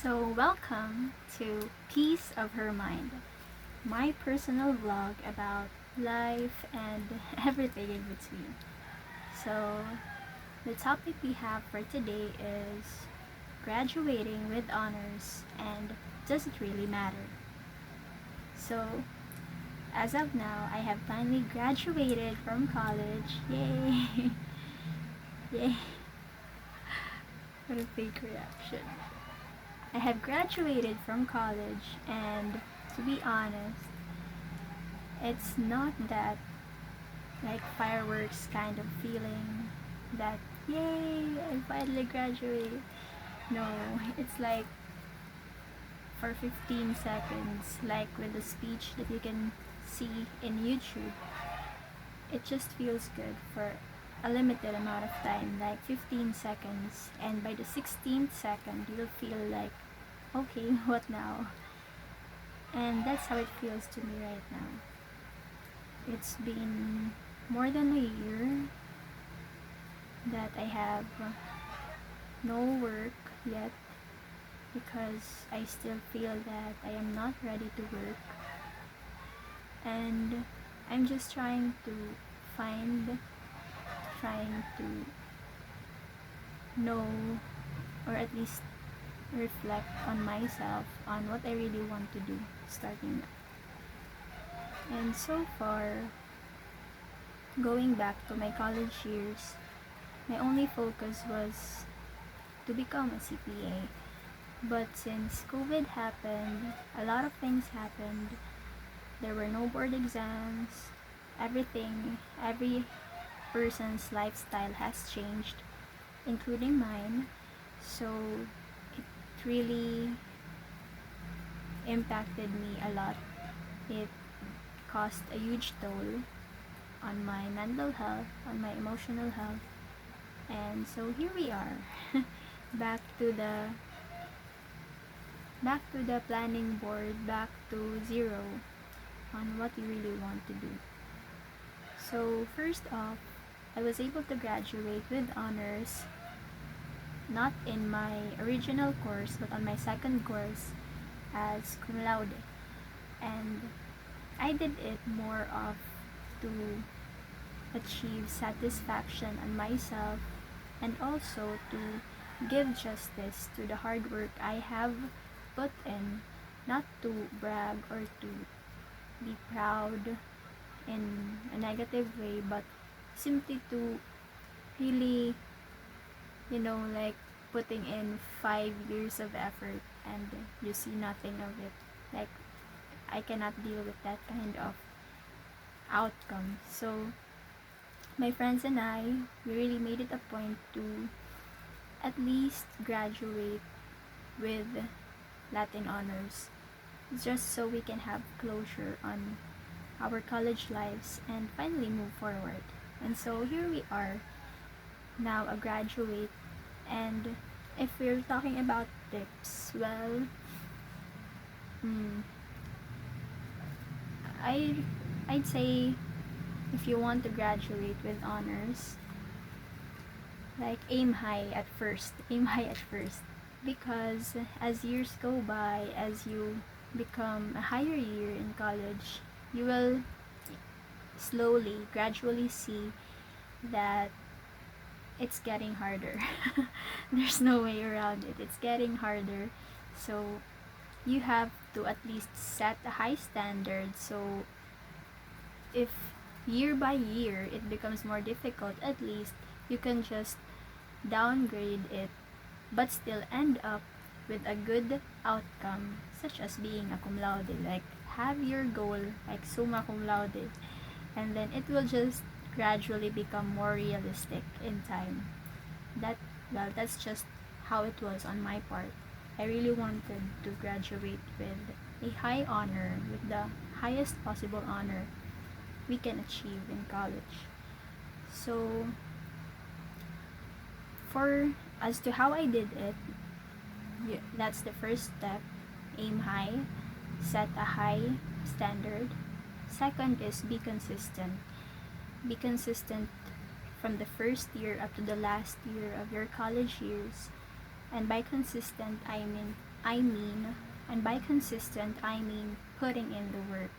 So, welcome to Peace of Her Mind, my personal vlog about life and everything in between. So, the topic we have for today is graduating with honors and does it really matter? So, as of now, I have finally graduated from college. Yay! Yay! What a fake reaction. I have graduated from college, and to be honest, it's not that like fireworks kind of feeling that yay, I finally graduated. No, it's like for 15 seconds, like with the speech that you can see in YouTube. It just feels good for a limited amount of time, like 15 seconds, and by the 16th second, you'll feel like, okay, what now? And that's how it feels to me right now. It's been more than a year that I have no work yet because I still feel that I am not ready to work, and I'm just trying to know, or at least reflect on myself on what I really want to do starting now. And so far, going back to my college years, my only focus was to become a CPA. But since COVID happened, a lot of things happened. There were no board exams. Every person's lifestyle has changed, including mine. So it really impacted me a lot. It caused a huge toll on my mental health, on my emotional health. And so here we are, back to the planning board, back to zero on what you really want to do. So first off, I was able to graduate with honors, not in my original course but on my second course as cum laude. And I did it more of to achieve satisfaction on myself, and also to give justice to the hard work I have put in, not to brag or to be proud in a negative way, but simply to really, like putting in 5 years of effort and you see nothing of it. Like, I cannot deal with that kind of outcome. So, my friends and I, we really made it a point to at least graduate with Latin honors, just so we can have closure on our college lives and finally move forward. And so here we are, now a graduate. And if we're talking about tips, well, I I'd say if you want to graduate with honors, like aim high at first, because as years go by, as you become a higher year in college, you will slowly, gradually see that it's getting harder. There's no way around it. It's getting harder. So you have to at least set a high standard. So if year by year it becomes more difficult, at least you can just downgrade it but still end up with a good outcome, such as being a cum laude. Like, have your goal like summa cum laude, and then it will just gradually become more realistic in time. That's just how it was on my part. I really wanted to graduate with a high honor, with the highest possible honor we can achieve in college. So, for as to how I did it, that's the first step. Aim high, set a high standard. Second is be consistent. Be consistent from the first year up to the last year of your college years. And by consistent, I mean I mean, and by consistent, I mean putting in the work.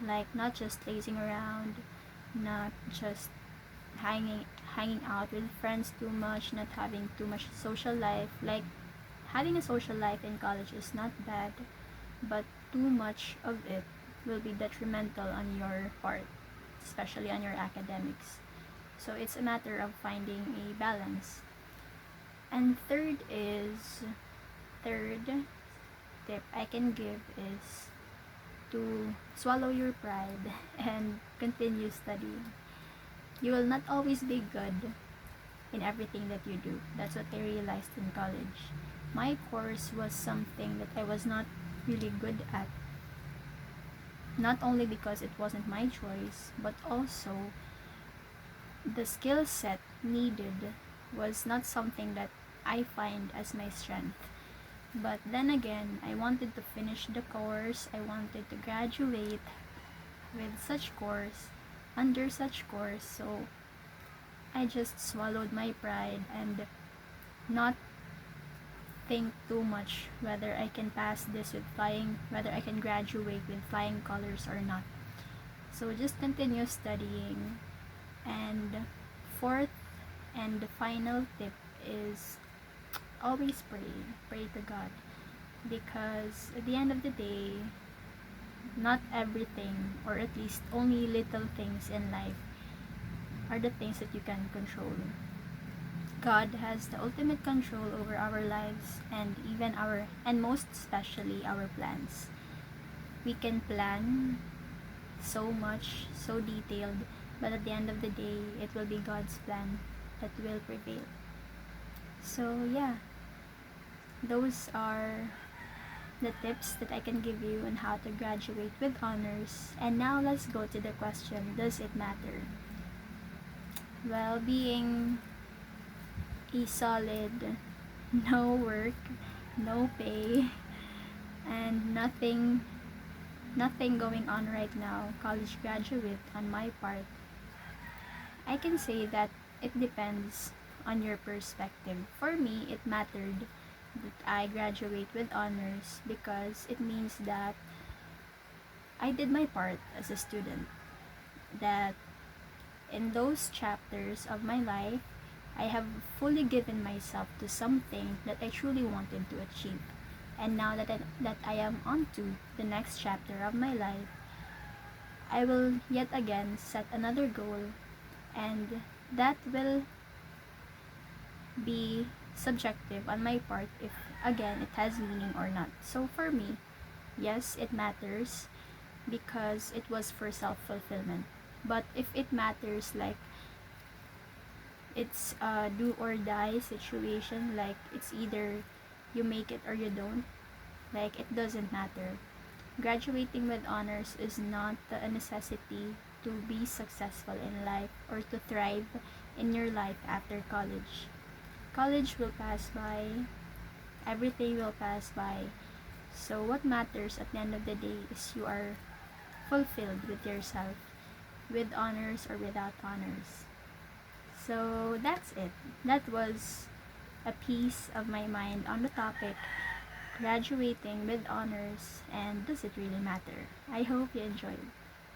Like, not just lazing around, not just hanging hanging out with friends too much, not having too much social life. Like, having a social life in college is not bad, but too much of it will be detrimental on your part, especially on your academics. So it's a matter of finding a balance. And third tip I can give is to swallow your pride and continue studying. You will not always be good in everything that you do. That's what I realized in college. My course was something that I was not really good at, not only because it wasn't my choice, but also the skill set needed was not something that I find as my strength. But then again, I wanted to finish the course, I wanted to graduate with such course, under such course, so I just swallowed my pride and not think too much whether I can pass this with flying, whether I can graduate with flying colors or not. So just continue studying. And fourth and the final tip is always pray. Pray to God. Because at the end of the day, not everything, or at least only little things in life, are the things that you can control. God has the ultimate control over our lives and even and most especially our plans. We can plan so much, so detailed, but at the end of the day, it will be God's plan that will prevail. So, yeah, those are the tips that I can give you on how to graduate with honors. And now let's go to the question, does it matter? Well, being a solid, no work, no pay, and nothing going on right now, college graduate on my part, I can say that it depends on your perspective. For me, it mattered that I graduate with honors because it means that I did my part as a student. That in those chapters of my life, I have fully given myself to something that I truly wanted to achieve. And now that I am on to the next chapter of my life, I will yet again set another goal, and that will be subjective on my part if again it has meaning or not. So for me, yes, it matters because it was for self-fulfillment. But if it matters, like it's a do or die situation, like it's either you make it or you don't, like it doesn't matter. Graduating with honors is not a necessity to be successful in life or to thrive in your life after college. College will pass by, everything will pass by. So what matters at the end of the day is you are fulfilled with yourself, with honors or without honors. So that's it. That was a piece of my mind on the topic, graduating with honors and does it really matter? I hope you enjoyed.